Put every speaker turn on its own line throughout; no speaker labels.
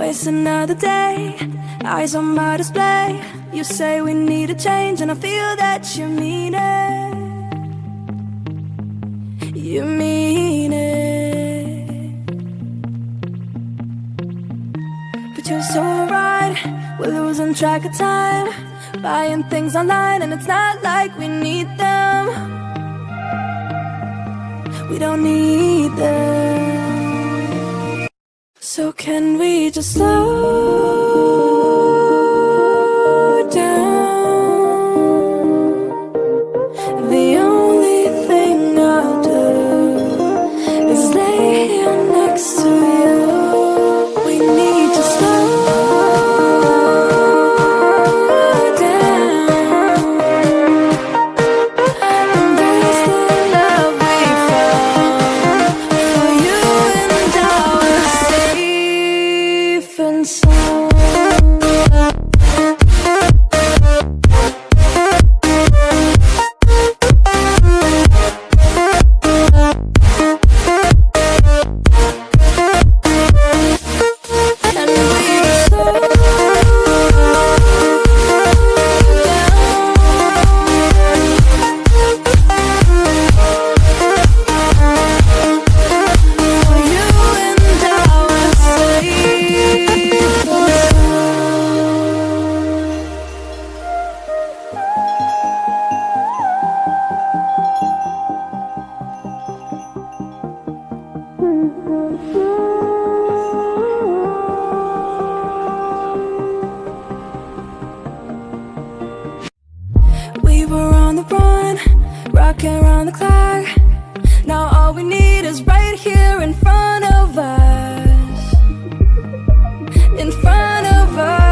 It's another day, eyes on my display. You say we need a change, and I feel that you mean it. You mean it. But you're so right, we're losing track of time, buying things online, and it's not like we need them. We don't need them. So can we just slow down? The only thing I'll do is lay here next to you. We need to slow down. Embrace the love we found. For you and I were safe and sound. We were on the run, rocking around the clock. Now all we need is right here in front of us. In front of us.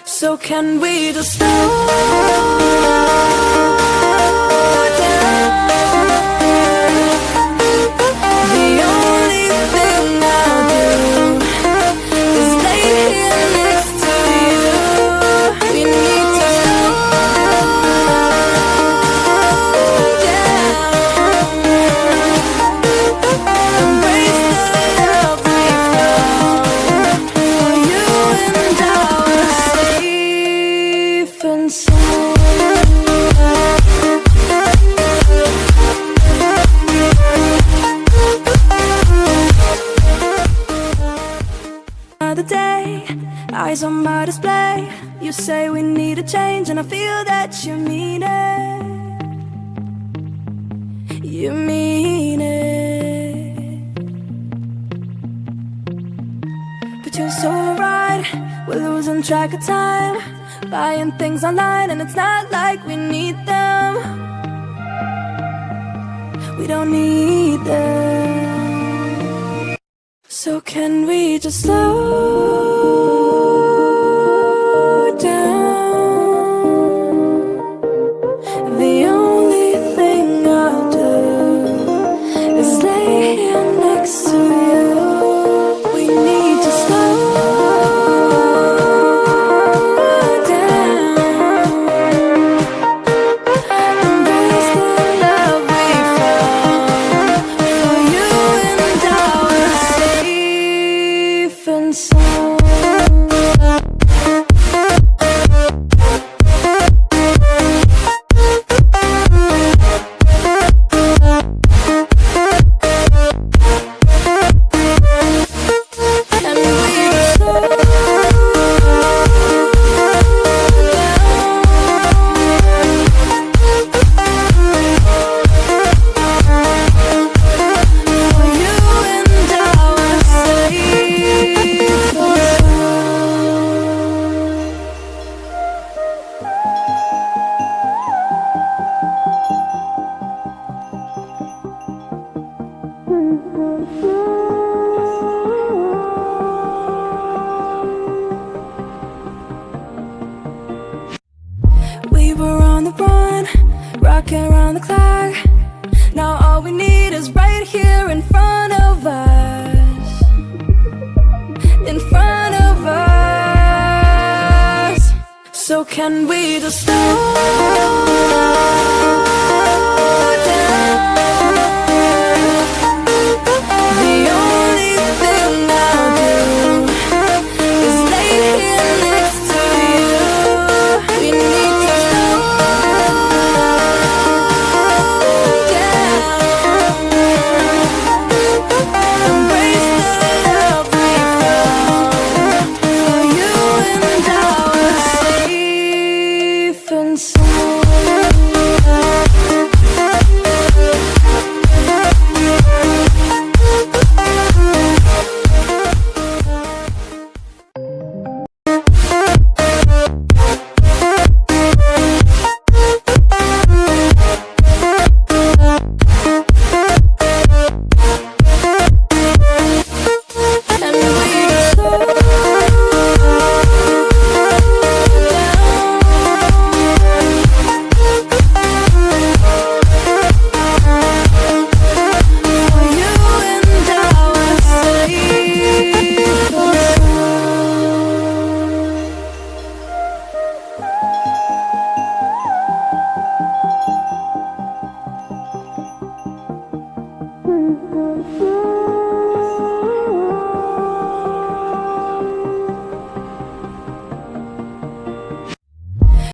So can we just slow down? The only thing I'll do is lay here next to you. We need to slow down. Embrace the love we found. For you and I were safe and sound. Another day, eyes on my display. You say we need a change, and I feel that you mean it. You mean it. But you're so right, we're losing track of time, buying things online, and it's not like we need them. We don't need them. So can we just slow down? The only thing I'll do is lay here next to you. We need to slow down. Embrace the love we found. For you and I were safe and sound. And we slow down. For you and I were safe and We were on the run, rocking around the clock. Now all we need is right here in front of us. In front of us. So can we just slow down? The only thing I'll do Thank you.